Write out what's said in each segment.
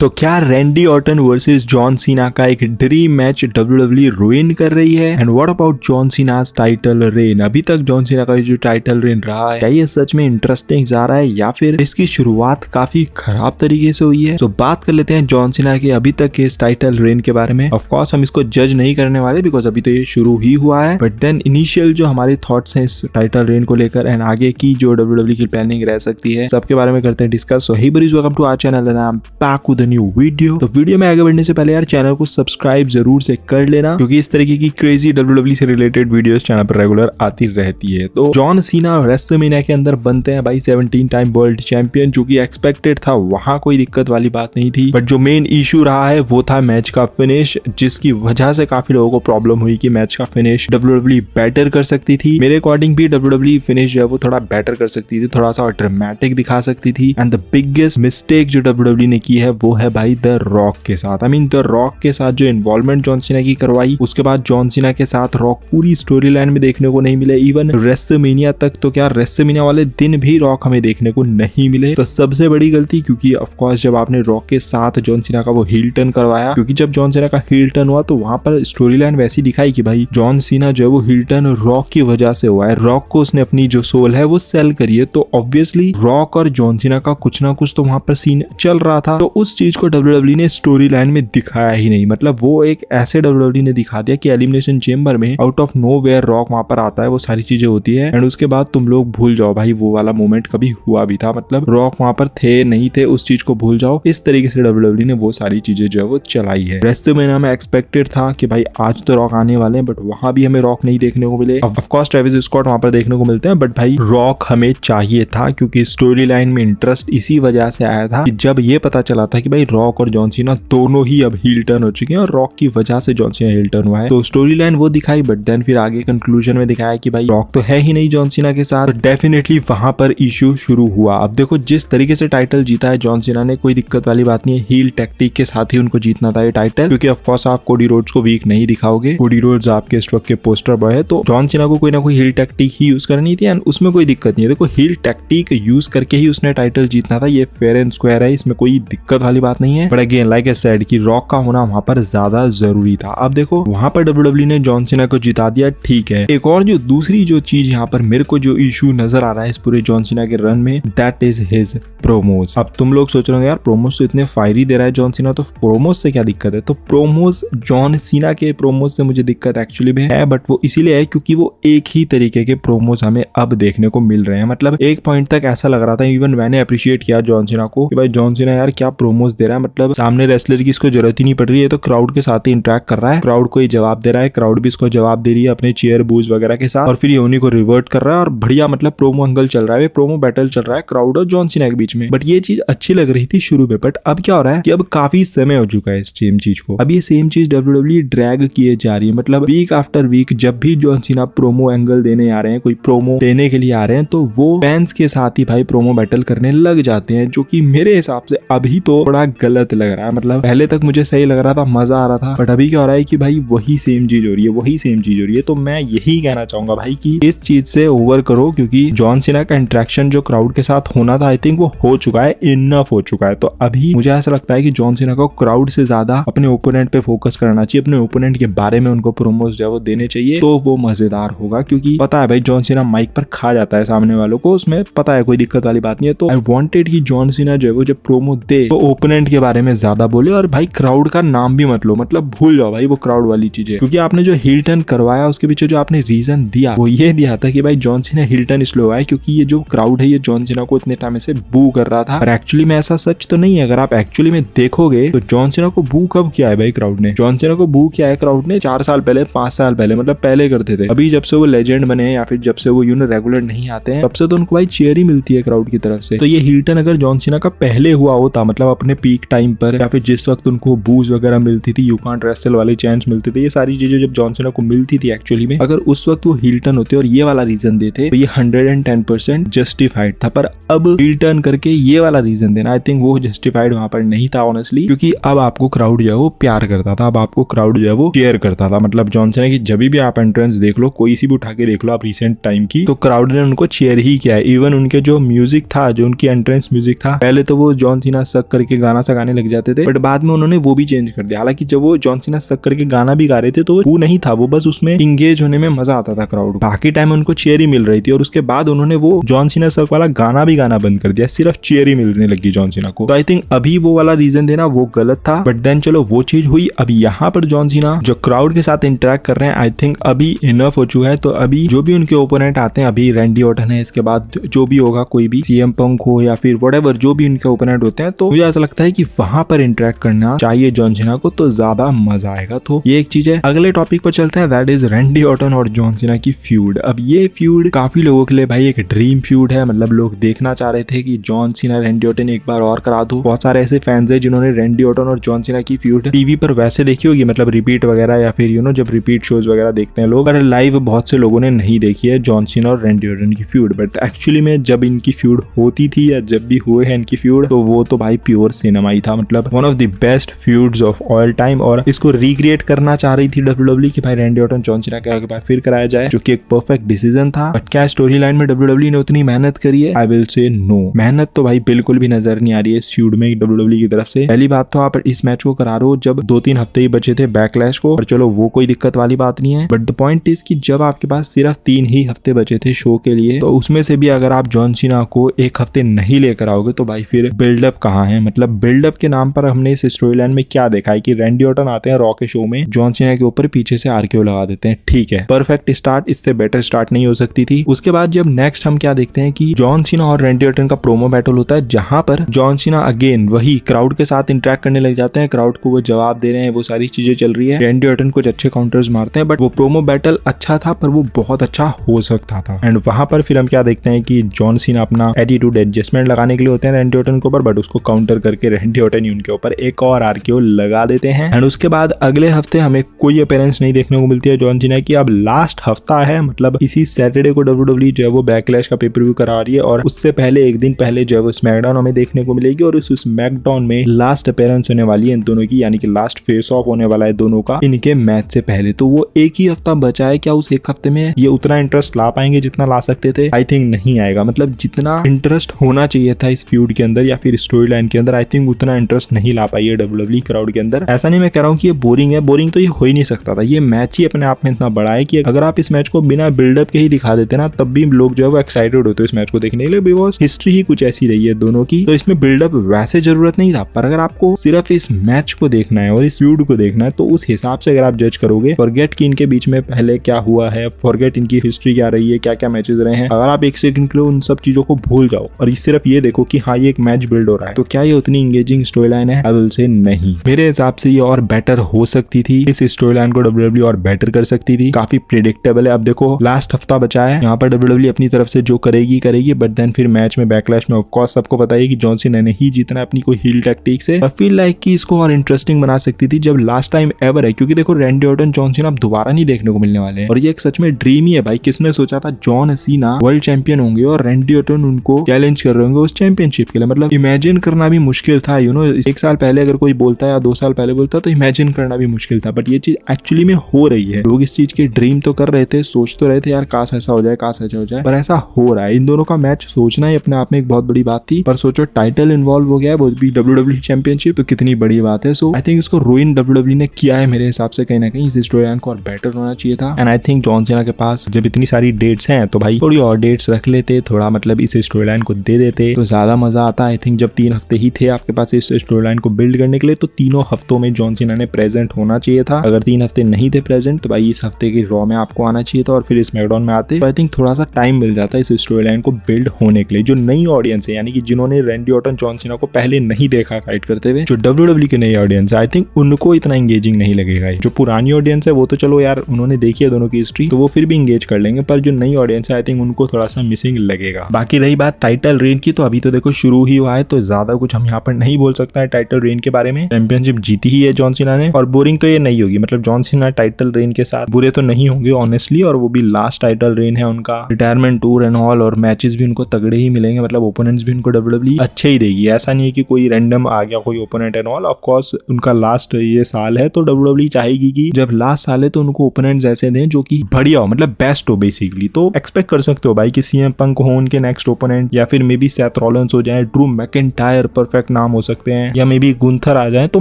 तो क्या Randy Orton versus John Cena का एक ड्रीम मैच WWE रुइन कर रही है? And what about John Cena's title reign? अभी तक जॉन सीना का जो टाइटल रेन रहा है, क्या ये सच में इंटरेस्टिंग जा रहा है या फिर इसकी शुरुआत काफी खराब तरीके से हुई है? तो बात कर लेते हैं जॉन सीना के अभी तक के इस टाइटल रेन के बारे में। ऑफ कोर्स हम इसको जज नहीं करने वाले बिकॉज अभी तो ये शुरू ही हुआ है, बट देन इनिशियल जो हमारे थॉट्स हैं इस टाइटल रेन को लेकर एंड आगे की जो WWE की प्लानिंग रह सकती है, सबके बारे में करते हैं discuss. So hey buddies, welcome to our channel and I am back with a new video. तो वीडियो में आगे बढ़ने से पहले यार चैनल को सब्सक्राइब जरूर से कर लेना, क्योंकि इस तरीके की क्रेजी WWE से रिलेटेड वीडियोस चैनल पर रेगुलर आती रहती है। तो जॉन सीना रेसलमेनिया के अंदर बनते हैं भाई 17 टाइम वर्ल्ड चैंपियन, जो कि एक्सपेक्टेड था, वहां कोई दिक्कत वाली बात नहीं थी। बट जो मेन इशू रहा है वो था मैच का फिनिश, जिसकी वजह से काफी लोगों को प्रॉब्लम हुई कि मैच का फिनिश WWE बेटर कर सकती थी। मेरे अकॉर्डिंग भी WWE फिनिश जो है वो थोड़ा बेटर कर सकती थी, थोड़ा सा ड्रामेटिक दिखा सकती थी। एंड द बिगेस्ट मिस्टेक जो WWE ने की है वो है भाई द रॉक के साथ। आई मीन द रॉक के साथ जो इन्वॉल्वमेंट जॉन सीना की करवाई, उसके बाद जॉन सीना के साथ रॉक पूरी स्टोरी लाइन में देखने को नहीं मिले। इवन रेसलमेनिया तक, तो क्या रेसलमेनिया वाले दिन भी रॉक हमें देखने को नहीं मिले। तो सबसे बड़ी गलती, क्योंकि ऑफ कोर्स जब आपने रॉक के साथ जॉन सीना का वो हील टर्न करवाया, क्योंकि जब जॉन सीना का हील टर्न हुआ तो वहां पर स्टोरी लाइन वैसी दिखाई कि भाई जॉन सीना जो है वो हील टर्न रॉक की वजह से हुआ है, रॉक को उसने अपनी जो सोल है वो सेल करी है। तो ऑब्वियसली रॉक और जॉन सीना का कुछ ना कुछ तो वहां पर सीन चल रहा था। तो उस चीज को WWE ने स्टोरी लाइन में दिखाया ही नहीं। मतलब वो एक ऐसे WWE ने दिखा दिया कि एलिमिनेशन चेंबर में आउट ऑफ नोवेयर रॉक वहां पर आता है, वो सारी चीजें होती है एंड उसके बाद तुम लोग भूल जाओ भाई वो वाला मोमेंट कभी हुआ भी था। मतलब रॉक वहां पर थे नहीं थे, उस चीज को भूल जाओ। इस तरीके से WWE ने वो सारी चीजें जो है वो चलाई है। रेसलमेनिया में एक्सपेक्टेड था कि भाई आज तो रॉक आने वाले हैं, बट वहां भी हमें रॉक नहीं देखने को मिले। ऑफ कोर्स ट्रेविस स्कॉट वहां पर देखने को मिलते हैं, बट भाई रॉक हमें चाहिए था, क्योंकि स्टोरी लाइन में इंटरेस्ट इसी वजह से आया था कि जब ये पता चला था कि भाई रॉक और जॉन सीना दोनों ही अब हील टर्न हो चुके हैं और रॉक की वजह से जॉन सीना हील टर्न हुआ है। तो स्टोरी लाइन वो दिखाई, बट देन फिर आगे कंक्लूजन में दिखाया कि भाई रॉक तो है ही नहीं जॉन सीना के साथ। डेफिनेटली वहां पर इश्यू शुरू हुआ। अब देखो जिस तरीके से टाइटल जीता है जॉन सीना ने, कोई दिक्कत वाली बात नहीं है, हील टैक्टिक के साथ ही उनको जीतना था ये टाइटल, क्योंकि ऑफ कोर्स आप कोडी रोड्स को वीक नहीं दिखाओगे। कोडी रोड्स आपके इस वक्त के पोस्टर बॉय है, तो जॉन सीना को कोई ना कोई हील टैक्टिक ही यूज करनी थी एंड उसमें कोई दिक्कत नहीं है। देखो हील टैक्टिक यूज करके ही उसने टाइटल जीतना था, ये फेयर एंड स्क्वायर है, इसमें कोई दिक्कत वाली बात नहीं है। But again like I said कि रॉक का होना वहां पर ज्यादा जरूरी था। अब देखो वहां पर WWE ने जॉन सीना को जिता दिया, ठीक है। एक और जो दूसरी जो चीज यहाँ पर मेरे को जो इशू नजर आ रहा है इस पूरे जॉन सीना के रन में, दैट इज हिज प्रोमोज। अब तुम लोग सोच रहे हो यार प्रोमोज तो इतने फायरी दे रहा है जॉन सीना, तो प्रोमोज से क्या दिक्कत है? तो प्रोमोज जॉन सीना के प्रोमोज से मुझे दिक्कत एक्चुअली में है, बट वो इसीलिए है क्योंकि वो एक ही तरीके के प्रोमोज हमें अब देखने को मिल रहे हैं। मतलब एक पॉइंट तक ऐसा लग रहा था, इवन मैंने अप्रिशिएट किया जॉन सीना को कि भाई जॉन सीना यार क्या प्रोमोज दे रहा है, मतलब सामने रेसलर की इसको जरूरत ही नहीं पड़ रही है, तो क्राउड के साथ ही इंटरेक्ट कर रहा है, क्राउड को ही जवाब दे रहा है, क्राउड भी इसको जवाब दे रही है अपने चेयर बूज वगैरह के साथ, और फिर ये उन्हीं को रिवर्ट कर रहा है और बढ़िया मतलब प्रोमो अंगल चल रहा है, प्रोमो बैटल चल रहा है क्राउड और जॉन सीना के बीच में। बट ये चीज अच्छी लग रही थी शुरू में, बट अब क्या हो रहा है कि अब काफी समय हो चुका है इस सेम चीज को। अब ये सेम चीज WWE ड्रैग किए जा रही है। मतलब वीक आफ्टर वीक जब भी जॉन सीना प्रोमो एंगल देने आ रहे हैं, कोई प्रोमो देने के लिए आ रहे हैं, तो वो फैंस के साथ ही भाई प्रोमो बैटल करने लग जाते हैं, जो कि मेरे हिसाब से अभी तो बड़ा गलत लग रहा है। मतलब पहले तक मुझे सही लग रहा था, मजा आ रहा था, बट अभी क्या हो रहा है कि भाई वही सेम चीज हो रही है, वही सेम चीज हो रही है। तो मैं यही कहना चाहूंगा भाई कि इस चीज से ओवर करो, क्योंकि जॉन सीना का इंटरेक्शन जो क्राउड के साथ होना था आई थिंक वो हो चुका है, इनफ हो चुका है। तो अभी मुझे ऐसा लगता है कि जॉन सीना को क्राउड से ज्यादा अपने ओपोनेंट पे फोकस करना चाहिए, अपने ओपोनेंट के बारे में उनको प्रोमोज जो है वो देने चाहिए, तो वो मजेदार होगा। क्योंकि पता है भाई जॉन सीना माइक पर खा जाता है सामने वालों को, उसमें पता है कोई दिक्कत वाली बात नहीं है। तो आई वांटेड कि जॉन सीना जो है वो जब प्रोमो दे तो ओपोनेंट के बारे में ज्यादा बोले, और भाई क्राउड का नाम भी मत लो, मतलब भूल जाओ भाई वो क्राउड वाली चीजें। क्योंकि आपने जो हील टर्न करवाया उसके पीछे जो आपने रीजन दिया वो ये दिया था कि भाई जॉन सीना हील टर्न इसलिए हुआ है क्योंकि ये जो क्राउड है ये जॉन सीना को इतने टाइम से बू कर रहा था। और एक्चुअली में ऐसा सच तो नहीं है। अगर आप एक्चुअली में देखोगे तो जॉन सीना को बू कब किया है भाई क्राउड ने? जॉन सीना को बू किया है क्राउड ने 4 साल पहले, 5 साल पहले, मतलब पहले करते थे। अभी जब से वो लेजेंड बने या फिर जब से वो रेगुलर नहीं आते हैं, तब से तो उनको भाई चेयर ही मिलती है क्राउड की तरफ से। तो ये हील टर्न अगर जॉन सीना का पहले हुआ होता, मतलब अपने पीक टाइम पर, या फिर जिस वक्त उनको बूज वगैरह मिलती थी, यू कांट रेसल वाले चैंट्स मिलते थे, ये सारी चीजें जब जॉन सीना को मिलती थी एक्चुअली में, अगर उस वक्त वो हील टर्न होते और ये वाला रीजन देते तो ये 110% जस्टिफाइड था। पर अब हील टर्न करके ये वाला रीजन देना आई थिंक वो जस्टिफाइड वहां पर नहीं था ऑनेस्टली, क्योंकि अब आपको क्राउड जो है वो प्यार करता था, अब आपको क्राउड जो है वो केयर करता था। मतलब जॉन सीना की जब भी आप एंट्रेंस देख लो, कोई सी भी उठा के देख लो आप रिसेंट टाइम की, तो क्राउड ने उनको चेयर ही किया है। इवन उनके जो म्यूजिक था, जो उनकी एंट्रेंस म्यूजिक था, पहले तो वो जॉन सीना सक करके गाना गाना सा गाने लग जाते थे, बट बाद में उन्होंने वो भी चेंज कर दिया। हालांकि जब वो जॉन सीना सक करके गाना भी गा रहे थे तो वो नहीं था, वो बस उसमें इंगेज होने में मजा आता था क्राउड, बाकी टाइम उनको चेयर ही मिल रही थी। और उसके बाद उन्होंने वो जॉन सीना सक वाला गाना भी गाना बंद कर दिया, सिर्फ चेयर ही मिलने लगी जॉन सीना को। तो आई थिंक अभी वो वाला रीजन देना वो गलत था, बट देन चलो वो चीज हुई। अभी यहाँ पर जॉन सीना जो क्राउड के साथ इंटरेक्ट कर रहे हैं, आई थिंक अभी इनफ हो चुका है। तो अभी जो भी उनके ओपोनेंट आते हैं, अभी रैंडी ऑर्टन है, इसके बाद जो भी होगा कोई भी सीएम पंक हो या फिर व्हाटएवर जो भी उनके ओपोनेंट होते हैं, तो मुझे ऐसा लगता है कि वहां पर इंटरेक्ट करना चाहिए जॉन सीना को, तो ज्यादा मजा आएगा। तो ये एक चीज है। अगले टॉपिक पर चलते हैं, दैट इज रैंडी ऑर्टन और जॉन सीना की फ्यूड। अब ये फ्यूड काफी लोगों के लिए भाई एक ड्रीम फ्यूड है, मतलब लोग देखना चाह रहे थे कि जॉन सीना रैंडी ऑर्टन एक बार और करा दो। बहुत सारे ऐसे फैंस है जिन्होंने रैंडी ऑर्टन और जॉन सीना की फ्यूड टीवी पर वैसे देखी होगी, मतलब रिपीट वगैरह या फिर जब रिपीट शोज वगैरह देखते हैं लोग, और लाइव बहुत से लोगों ने नहीं देखी है जॉन सीना और रैंडी ऑर्टन की फ्यूड। बट एक्चुअली में जब इनकी फ्यूड होती थी या जब भी हुए हैं इनकी फ्यूड, तो वो तो भाई प्योर सिनेमा ही था, मतलब one of the best feuds of all time. और इसको रिक्रिएट करना चाह रही थी डब्ल्यूडब्ल्यू कि भाई रैंडी ऑर्टन जॉन सीना का एक बार फिर कराया जाए, जो कि एक परफेक्ट डिसीजन था। बट क्या स्टोरी लाइन में डब्ल्यूडब्ल्यू ने उतनी मेहनत करी है? I will say no. मेहनत तो भाई बिल्कुल भी नजर नहीं आ रही है इस फ्यूड में डब्ल्यूडब्ल्यू की तरफ से। पहली बात तो आप इस मैच को करा रहे हो जब 2-3 हफ्ते ही बचे थे बैकलैश को, और चलो वो कोई दिक्कत वाली बात नहीं है। बट द पॉइंट इज कि जब आपके पास सिर्फ 3 ही हफ्ते बचे थे शो के लिए, तो उसमें से भी अगर आप जॉन सीना को 1 हफ्ते नहीं लेकर आओगे तो भाई फिर बिल्डअप कहाँ है? मतलब बिल्डअप के नाम पर हमने इस स्टोरी लाइन में क्या देखा है कि रैंडी ऑर्टन आते हैं रॉ के शो में, जॉन सीना के ऊपर पीछे से आरकेओ लगा देते हैं। ठीक है, परफेक्ट स्टार्ट, इससे बेटर स्टार्ट नहीं हो सकती थी। उसके बाद जब नेक्स्ट हम क्या देखते हैं कि जॉन सीना और रैंडी ऑर्टन का प्रोमो बैटल होता है, जहां पर जॉन सीना अगेन वही क्राउड के साथ इंटरेक्ट करने लग जाते हैं, क्राउड को वो जवाब दे रहे हैं, वो सारी चीजें चल रही है। रैंडी ऑर्टन कुछ अच्छे काउंटर्स मारते हैं, बट वो प्रोमो बैटल अच्छा था, पर वो बहुत अच्छा हो सकता था। एंड वहां पर फिर हम क्या देखते हैं कि जॉन सीना अपना एटीट्यूड एडजस्टमेंट लगाने के लिए होते हैं रैंडी ऑर्टन के ऊपर, बट उसको काउंटर करके रैंडी ऑर्टन ही उनके ऊपर एक और आरकेओ लगा देते हैं। एंड उसके बाद अगले हफ्ते हमें कोई अपीयरेंस नहीं देखने को मिलती है जॉन सीना की। अब लास्ट हफ्ता है, मतलब इसी सैटरडे को डब्ल्यूडब्ल्यू जो है वो बैकलैश का पेपर व्यू करा रही है, और उससे पहले एक दिन पहले जो है वो स्मैकडाउन हमें देखने को मिलेगी, और उस स्मैकडाउन में लास्ट अपीयरेंस होने वाली है इन दोनों की, यानी कि लास्ट फेस ऑफ होने वाला है दोनों का इनके मैच से पहले। तो वो एक ही हफ्ता बचा है, क्या उस एक हफ्ते में ये उतना इंटरेस्ट ला पाएंगे जितना ला सकते थे? आई थिंक नहीं आएगा। मतलब जितना इंटरेस्ट होना चाहिए था इस फ्यूड के अंदर या फिर स्टोरी लाइन के अंदर, आई थिंक उतना इंटरेस्ट नहीं ला पाई है डब्ल्यूडब्ल्यू क्राउड के अंदर। ऐसा नहीं मैं कह रहा हूँ कि ये बोरिंग है, बोरिंग तो ये हो ही नहीं सकता था। ये मैच ही अपने आप में इतना बड़ा है कि अगर आप इस मैच को बिना बिल्डअप के ही दिखा देते ना, तब भी लोग जो है वो एक्साइटेड होते इस मैच को देखने के लिए, बिकॉज हिस्ट्री ही कुछ ऐसी रही है दोनों की। तो इसमें बिल्डअप वैसे जरूरत नहीं था, पर अगर आपको सिर्फ इस मैच को देखना है और इस फ्यूड को देखना है, तो उस हिसाब से अगर आप जज करोगे, फॉरगेट कि इनके बीच में पहले क्या हुआ है, फॉरगेट इनकी हिस्ट्री क्या रही है, क्या क्या मैचेस रहे हैं, अगर आप एक सेकंड के लिए उन सब चीजों को भूल जाओ और सिर्फ ये देखो कि हाँ ये एक मैच बिल्ड हो रहा है, तो क्या ये उतनी इंगेजिंग स्टोरी लाइन है? आई विल से नहीं। मेरे हिसाब से ये और बेटर हो सकती थी, इस स्टोरी लाइन को डब्ल्यूडब्ल्यू और बेटर कर सकती थी। काफी प्रेडिक्टेबल है। अब देखो लास्ट हफ्ता बचा है, यहाँ पर डब्ल्यूडब्ल्यू अपनी तरफ से जो करेगी, बट देन फिर मैच में बैकलैश में ऑफ कोर्स सबको पता है कि जॉन सीना ने ही जीतना अपनी कोई हील टैक्टिक से। आई फील लाइक कि इसको और इंटरेस्टिंग बना सकती थी जब लास्ट टाइम एवर है, क्योंकि देखो रैंडी ऑर्टन जॉन सीना अब दोबारा नहीं देखने को मिलने वाले हैं, और ये एक सच में ड्रीम ही है भाई। किसने सोचा था जॉन सीना वर्ल्ड चैंपियन होंगे और रैंडी ऑर्टन उनको चैलेंज कर रहे होंगे उस चैंपियनशिप के लिए? मतलब इमेजिन करना भी मुश्किल था। एक साल पहले अगर कोई बोलता या 2 साल पहले बोलता तो इमेजिन करना भी मुश्किल था, बट ये चीज एक्चुअली में हो रही है। लोग इस चीज की ड्रीम तो कर रहे थे, सोच तो रहे थे यार काश ऐसा हो जाए, काश ऐसा हो जाए, पर ऐसा हो रहा है। इन दोनों का मैच सोचना ही अपने आप में एक बहुत बड़ी बात थी, पर सोचो टाइटल इन्वॉल्व हो गया है, वो भी डब्ल्यूडब्ल्यू चैंपियनशिप, तो कितनी बड़ी बात है। सो आई थिंक इसको रूइन डब्ल्यूडब्ल्यू ने किया है मेरे हिसाब से कहीं ना कहीं। इस स्टोरी लाइन को और बेटर होना चाहिए था। And I think John Cena के पास जब इतनी सारी डेट्स हैं तो भाई थोड़ी और डेट्स रख लेते, थोड़ा मतलब इस स्टोरी लाइन को दे देते तो ज्यादा मजा आता। आई थिंक जब 3 हफ्ते ही थे आपके पास इस स्टोरी लाइन को बिल्ड करने के लिए, तो तीनों हफ्तों में जॉन सीना ने प्रेजेंट होना चाहिए था। अगर 3 हफ्ते नहीं थे प्रेजेंट, तो भाई इस हफ्ते की रॉ में आपको आना चाहिए था और फिर स्मैकडाउन में आते। आई थिंक थोड़ा सा टाइम मिल जाता है इस स्टोरी लाइन को बिल्ड होने के लिए। जो नई ऑडियंस है, यानी कि जिन्होंने रैंडी ऑर्टन जॉन सीना को पहले नहीं देखा फाइट करते हुए, जो डब्ल्यूडब्ल्यू की नई ऑडियंस है, आई थिंक उनको इतना एंगेजिंग नहीं लगेगा। जो पुरानी ऑडियंस है वो तो चलो यार उन्होंने देखी है दोनों की हिस्ट्री, तो वो फिर भी एंगेज कर लेंगे, पर जो नई ऑडियंस है आई थिंक उनको थोड़ा सा मिसिंग लगेगा। बाकी रही बात टाइटल रेन की, तो अभी तो देखो शुरू ही हुआ है, तो ज्यादा कुछ हम यहाँ पर नहीं बोल सकता है टाइटल रेन के बारे में। चैंपियनशिप जीती ही है जॉन सीना ने, और बोरिंग तो ये नहीं होगी। मतलब जॉन सीना टाइटल रेन के साथ बुरे तो नहीं होंगे ऑनेस्टली, और वो भी लास्ट टाइटल रेन है उनका, रिटायरमेंट टूर एंड ऑल, और मैचेस भी उनको तगड़े ही मिलेंगे। मतलब ओपोनेंट्स भी उनको डब्ल्यूडब्ल्यू अच्छे ही देगी। ऐसा नहीं है कि कोई रैंडम आ गया कोई opponent and all. Of course उनका लास्ट ये साल है, तो डब्ल्यूडब्ल्यू चाहेगी कि जब लास्ट साल है तो उनको ओपोनेंट्स ऐसे दें जो कि बढ़िया हो, मतलब बेस्ट हो बेसिकली। तो एक्सपेक्ट कर सकते हो भाई कि सीएम पंक हो उनके नेक्स्ट ओपोनेंट, या फिर मे बी सेथ रॉलिंस हो जाए, ड्रू मैकिंटायर परफेक्ट नाम हो सकते हैं या मे बी गुंथर आ जाए, तो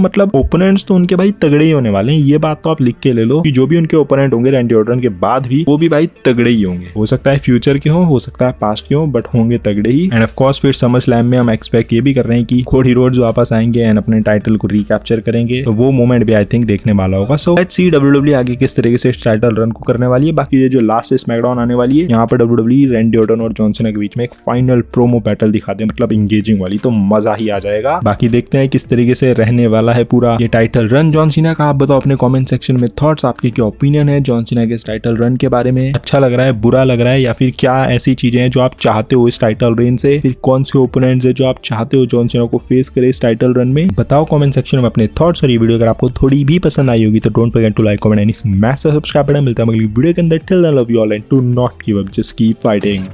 मतलब ओपोनेंट्स तो उनके भाई तगड़े ही होने वाले हैं। ये बात तो आप लिख के ले लो कि जो भी उनके ओपोनेंट होंगे रैंडी ऑर्टन के बाद भी वो भी भाई तगड़े ही होंगे। हो सकता है फ्यूचर के हो सकता है पास्ट के हो, बट होंगे तगड़े ही। एंड ऑफ कोर्स फिर समर स्लैम में हम एक्सपेक्ट ये भी कर रहे हैं कि कोडी रोड्स वापस आएंगे एंड अपने टाइटल को रिकैप्चर करेंगे, तो वो मोमेंट भी आई थिंक देखने वाला होगा। सो लेट्स सी WWE आगे किस तरीके से इस टाइटल रन को करने वाली है। बाकी ये जो लास्ट स्मैकडाउन आने वाली है, यहाँ पर WWE रैंडी ऑर्टन और जॉन सीना के बीच में एक फाइनल प्रोमो बैटल दिखाते हैं, मतलब इंगेजिंग वाली, तो मजा ही आ जाएगा। बाकी देखते हैं किस तरीके से रहने वाला है पूरा ये टाइटल रन जॉन सीना का। आप बताओ अपने कमेंट सेक्शन में थॉट्स, आपके क्या ओपिनियन है जॉन सीना के इस टाइटल रन के बारे में। अच्छा लग रहा है, बुरा लग रहा है, या फिर क्या ऐसी चीजें हैं जो आप चाहते हो इस टाइटल रेन से, फिर कौन से ओपोनेंट्स है जो आप चाहते हो जॉन सीना को फेस करे इस टाइटल रन में, बताओ कमेंट सेक्शन में अपने थॉट्स। और ये वीडियो अगर आपको थोड़ी भी पसंद आई होगी तो don't forget to like, comment and smash the subscribe button. मिलता है अगली वीडियो के अंदर। Till then love you all and do not give up, just keep fighting.